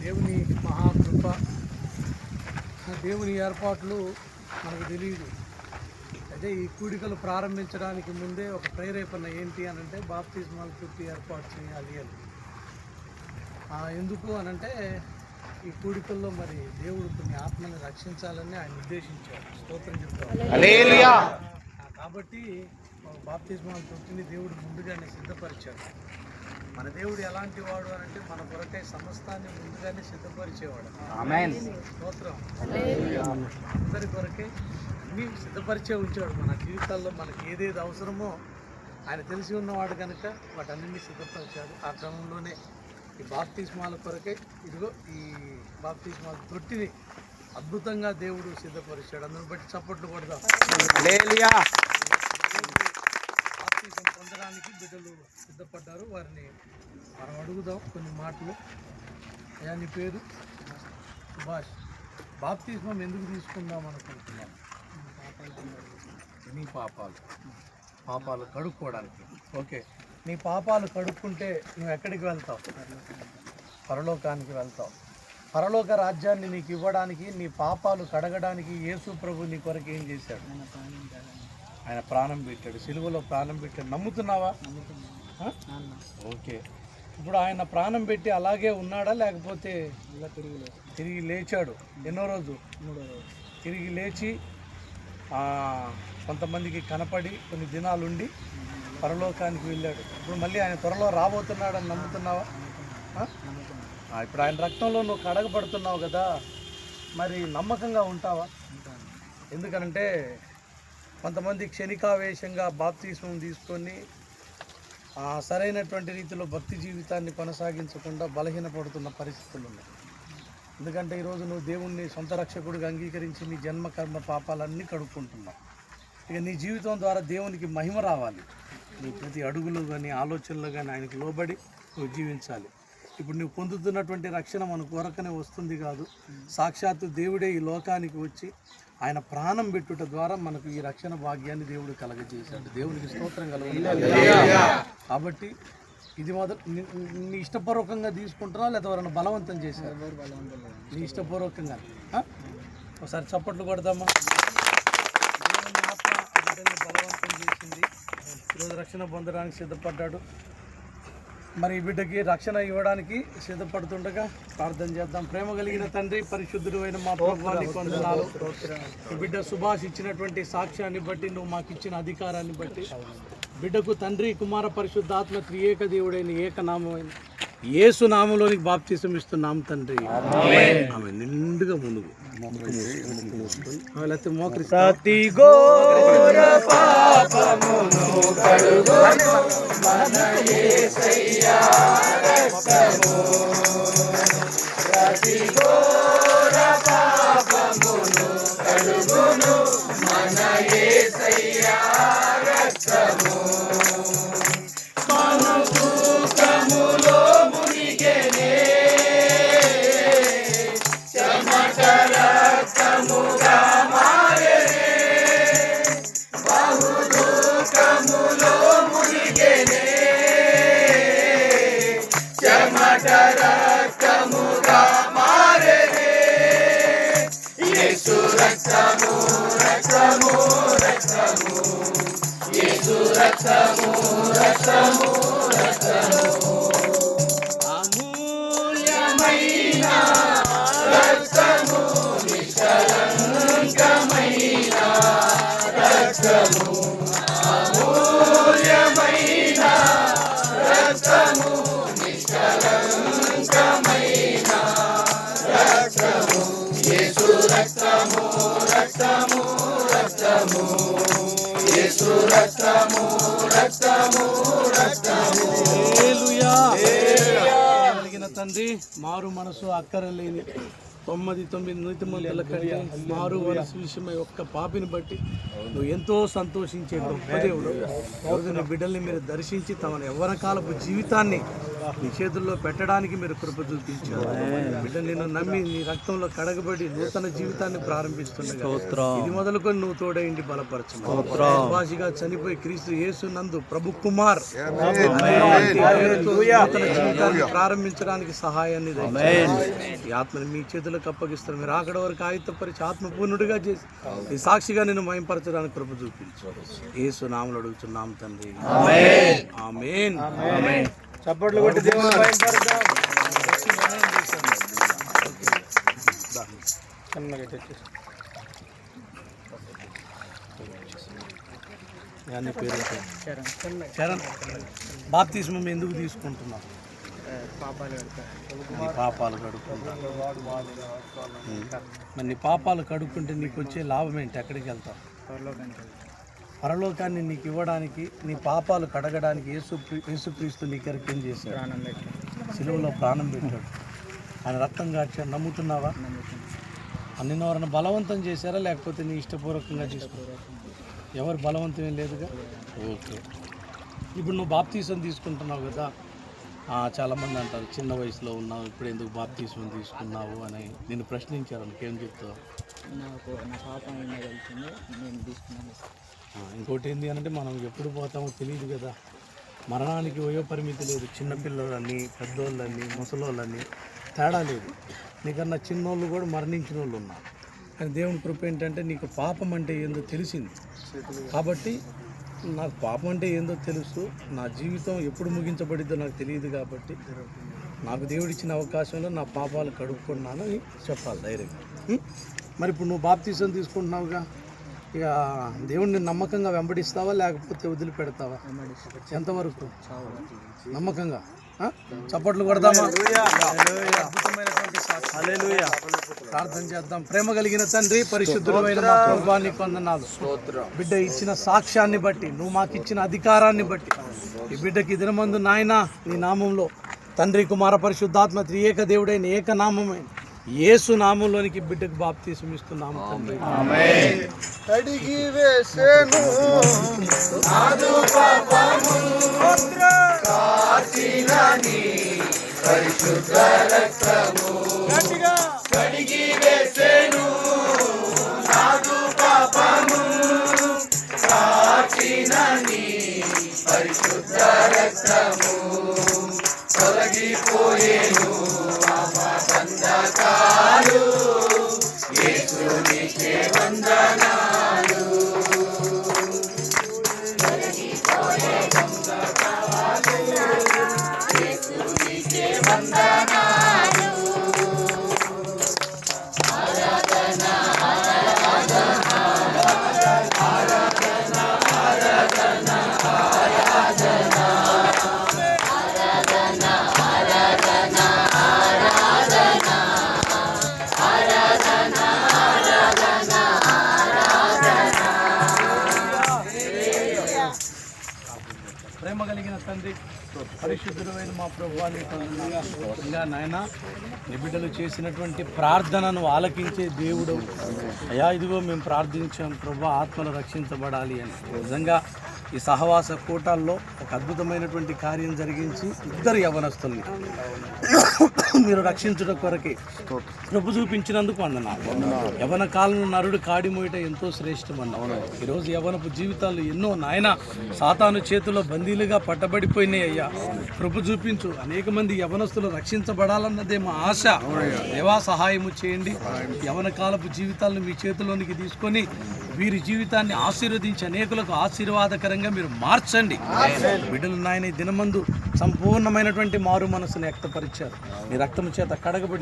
దేవుని మహాకృప, దేవుని ఏర్పాట్లు మనకు తెలియదు. అయితే ఈ కూడికలు ప్రారంభించడానికి ముందే ఒక ప్రేరేపణ ఏంటి అని అంటే బాప్తిస్మాల తొట్టి ఏర్పాటు చేయాలి అని. ఎందుకు అనంటే ఈ కూడికల్లో మరి దేవుడు కొన్ని ఆత్మని రక్షించాలని ఆయన ఉద్దేశించాడు. స్తోత్రం చెప్తాడు. కాబట్టి బాప్తిస్మాల తొట్టిని దేవుడు ముందుగానే సిద్ధపరిచాడు. మన దేవుడు ఎలాంటి వాడు అని అంటే మన కొరకై సమస్తాన్ని ముందుగానే సిద్ధపరిచేవాడు. స్తోత్రం. అందరి కొరకే అన్నీ సిద్ధపరిచే ఉంచాడు. మన జీవితాల్లో మనకి ఏదేది అవసరమో ఆయన తెలిసి ఉన్నవాడు కనుక వాటన్నింటినీ సిద్ధపరిచాడు. ఆ క్రమంలోనే ఈ బాప్తిస్మాల కొరకే ఇదిగో ఈ బాప్తిస్మాల తొట్టిని అద్భుతంగా దేవుడు సిద్ధపరిచాడు. అందుని బట్టి చప్పట్లు కొడదాం. బాప్తిజం పొందడానికి బిడ్డలు సిద్ధపడ్డారు. వారిని మనం అడుగుదాం కొన్ని మాటలు. అయ్యా, నీ పేరు? సుభాష్. బాప్తిజం ఎందుకు తీసుకుందాం అనుకుంటున్నాం? నీ పాపాలు కడుక్కోవడానికి. ఓకే, నీ పాపాలు కడుక్కుంటే నువ్వు ఎక్కడికి వెళ్తావు? పరలోకానికి వెళ్తావు. పరలోక రాజ్యాన్ని నీకు ఇవ్వడానికి, నీ పాపాలు కడగడానికి యేసు ప్రభు నీ కొరకు ఏం చేశాడు? ఆయన ప్రాణం పెట్టాడు, సిలువలో ప్రాణం పెట్టాడు. నమ్ముతున్నావా? ఓకే. ఇప్పుడు ఆయన ప్రాణం పెట్టి అలాగే ఉన్నాడా, లేకపోతే తిరిగి లేచాడు? ఎన్నో రోజు? 3వ రోజు తిరిగి లేచి కొంతమందికి కనపడి కొన్ని దినాలుండి పరలోకానికి వెళ్ళాడు. ఇప్పుడు మళ్ళీ ఆయన త్వరలో రాబోతున్నాడని నమ్ముతున్నావా? ఇప్పుడు ఆయన రక్తంలో నువ్వు కడగబడుతున్నావు కదా, మరి నమ్మకంగా ఉంటావా? ఎందుకనంటే కొంతమంది క్షణికావేశంగా బాప్తిస్మం తీసుకొని సరైనటువంటి రీతిలో భక్తి జీవితాన్ని కొనసాగించకుండా బలహీనపడుతున్న పరిస్థితులు ఉన్నాయి. ఎందుకంటే ఈరోజు నువ్వు దేవుణ్ణి సొంత రక్షకుడిగా అంగీకరించి నీ జన్మ కర్మ పాపాలన్నీ కడుక్కుంటున్నావు. ఇక నీ జీవితం ద్వారా దేవునికి మహిమ రావాలి. నీ ప్రతి అడుగులో కానీ ఆలోచనలో కానీ ఆయనకు లోబడి నువ్వు జీవించాలి. ఇప్పుడు నువ్వు పొందుతున్నటువంటి రక్షణ మన కొరకనే వస్తుంది కాదు, సాక్షాత్తు దేవుడే ఈ లోకానికి వచ్చి ఆయన ప్రాణం పెట్టుట ద్వారా మనకు ఈ రక్షణ భాగ్యాన్ని దేవుడు కలగజేశాడు. దేవునికి స్తోత్రం కలుగుతుంది. కాబట్టి ఇది మొదలు నీ ఇష్టపూర్వకంగా తీసుకుంటున్నావు లేదా ఎవరైనా బలవంతం చేశారు? నీ ఇష్టపూర్వకంగా. ఒకసారి చప్పట్లు కొడదామా? దేవుని ఆత్మ బిడ్డల్ని బలవంతం చేసింది. ఈరోజు రక్షణ పొందడానికి సిద్ధపడ్డాడు. మరి ఈ బిడ్డకి రక్షణ ఇవ్వడానికి సిద్ధపడుతుండగా ప్రార్థన చేద్దాం. ప్రేమ కలిగిన తండ్రి, పరిశుద్ధుడు అయిన మా ప్రభువానికి వందనాలు. ఈ బిడ్డ సుభాష్ ఇచ్చినటువంటి సాక్ష్యాన్ని బట్టి, నువ్వు మాకు ఇచ్చిన అధికారాన్ని బట్టి, బిడ్డకు తండ్రి, కుమార, పరిశుద్ధాత్మ త్రియేక దేవుడైన ఏకనామమైన యేసు నామంలోనికి బాప్తిసం ఇస్తున్నాం తండ్రి. ఆమె నిండుగా ముందుకు లేకపోతే మోకరిస్తాను. అమూల్యమైన రక్తము, నిష్కళంకమైన రక్తము, అమూల్యమైన రక్తము, నిష్కళంకమైన రక్తము, యేసు రక్తము, రక్తము, రక్తము, యేసు రక్తము, రక్తము, రక్తము. హల్లెలూయా. కలిగిన తండ్రి, మారు మనసు అక్కరలేని 99 నీతిమంతుల కంటే మారు మనసు విషయమై ఒక్క పాపిని బట్టి నువ్వు ఎంతో సంతోషించే గొప్ప దేవుడు. రోజు నీ బిడ్డల్ని మీరు దర్శించి తమ యవ్వన కాలపు జీవితాన్ని నీ చేతుల్లో పెట్టడానికి మీరు కృప చూపించారు. బిడ్డ నిన్ను నమ్మి నీ రక్తంలో కడగబడి నూతన జీవితాన్ని ప్రారంభిస్తుండగా ఇది మొదలుకొని నువ్వు తోడైండి బలపరచు. భాషగా చనిపోయి క్రీస్తు యేసు నందు ప్రభు కుమార్ నూతన జీవితాన్ని ప్రారంభించడానికి సహాయాన్ని ఈ ఆత్మని మీ చేతులకు అప్పగిస్తారు. మీరు అక్కడ వరకు ఆయుధపరిచి ఆత్మపూర్ణుడిగా చేసి ఈ సాక్షిగా నేను మహింపరచడానికి కృప చూపించు. యేసు నామములో అడుగుతున్నాం తండ్రి, ఆమేన్. చప్పట్లు కొట్టి దేవుని మహింపరచుదాం. చరణ్, బాప్తిస్మం ఎందుకు తీసుకుంటున్నావు? నీ పాపాలు కడుక్కుంటావు. మరి నీ పాపాలు కడుక్కుంటే నీకు వచ్చే లాభం ఏంటి? ఎక్కడికి వెళ్తావు? పరలోకాన్ని నీకు ఇవ్వడానికి, నీ పాపాలు కడగడానికి యేసుక్రీస్తు నీ కొరకు ఏం చేశాడు? సిలువలో ప్రాణం పెట్టాడు. ఆయన రక్తం కాచాడు. నమ్ముతున్నావా? నిన్ను ఎవరైనా బలవంతం చేశారా లేకపోతే నీ ఇష్టపూర్వకంగా తీసుకున్నారా? ఎవరు బలవంతం ఏం లేదుగా. ఓకే, ఇప్పుడు నువ్వు బాప్తీసం తీసుకుంటున్నావు కదా. చాలామంది అంటారు చిన్న వయసులో ఉన్నావు, ఇప్పుడు ఎందుకు బాప్తీసం తీసుకున్నావు అని నేను ప్రశ్నించారు. నీకేం చెప్తావు? నాకు నా పాప తెలిసింది, నేను తీసుకున్నాను. ఇంకోటి ఏంటి అంటే మనం ఎప్పుడు పోతామో తెలియదు కదా. మరణానికి వయో పరిమితి లేదు. చిన్నపిల్లలని, పెద్దోళ్ళని, ముసలోళ్ళని తేడా లేదు. నీకన్నా చిన్నోళ్ళు కూడా మరణించిన వాళ్ళు ఉన్నారు. కానీ దేవుని కృప ఏంటంటే నీకు పాపం అంటే ఏందో తెలిసింది. కాబట్టి నాకు పాపం అంటే ఏందో తెలుసు, నా జీవితం ఎప్పుడు ముగించబడిద్దో నాకు తెలియదు. కాబట్టి నాకు దేవుడిచ్చిన అవకాశంలో నా పాపాలు కడుక్కున్నాను అని చెప్పాలి ధైర్యంగా. మరి ఇప్పుడు నువ్వు బాప్తీసం తీసుకుంటున్నావుగా, ఇక దేవుడిని నమ్మకంగా వెంబడిస్తావా లేకపోతే వదిలిపెడతావా? ఎంతవరకు నమ్మకంగా? చప్పట్లు కొడదామా? ప్రార్థన చేద్దాం. ప్రేమ కలిగిన తండ్రి, పరిశుద్ధుడైన మా ప్రభువా, నీకు వందనాలు. బిడ్డ ఇచ్చిన సాక్ష్యాన్ని బట్టి, నువ్వు మాకు ఇచ్చిన అధికారాన్ని బట్టి ఈ బిడ్డకి దినమందు నాయనా నీ నామంలో తండ్రి, కుమార, పరిశుద్ధాత్మ త్రియేక దేవుడైన ఏక నామమైన యేసు నామంలోనికి బిడ్డకు బాప్తీసం ఇస్తున్నాము తండ్రి. కడిగి వేసెను నాదు పాపము, కాచిన నీ పరిశుద్ధ రక్తము. కడిగి వేసెను నాదు పాపము, కాచిన నీ పరిశుద్ధ రక్తము. తొలగిపోయేను బంధకాలు, యేసునికే వందనాలు. తొలగిపోయే బంధకాలు, యేసునికే వందనాలు. ఆరాధన ఆరాధన ఆరాధన ఆరాధన ఆరాధన ప్రేమ కలిగిన తండ్రి, పరిశుద్ధుడైన మా ప్రభువా, ఇంకా నాయన నీ బిడ్డలు చేసినటువంటి ప్రార్థనను ఆలకించే దేవుడు అయ్యా. ఇదిగో మేము ప్రార్థించాం ప్రభువా, ఆత్మలు రక్షించబడాలి అని. నిజంగా ఈ సహవాస కూటాల్లో ఒక అద్భుతమైనటువంటి కార్యం జరిగించి ఇద్దరు యవనస్తుల్ని మీరు రక్షించడం కొరకే కృప చూపించినందుకు వందనాలు. యవన కాలంలో నరుడు కాడి మోయట ఎంతో శ్రేష్టమన్నా. ఈరోజు యవనపు జీవితాలు ఎన్నో నాయన సాతాను చేతిలో బందీలుగా పట్టబడిపోయినాయి అయ్యా. కృప చూపించు. అనేక మంది యవనస్తులు రక్షించబడాలన్నదే మా ఆశ. దేవా, సహాయము చేయండి. యవన కాలపు జీవితాలను మీ చేతిలోనికి తీసుకొని వీరి జీవితాన్ని ఆశీర్వదించి అనేకులకు ఆశీర్వాదకరంగా మీరు మార్చండి. బిడ్డలు నాయన దినమందు సంపూర్ణమైనటువంటి మారు మనసును వ్యక్తపరిచారు. మీ రక్తము చేత కడగబడి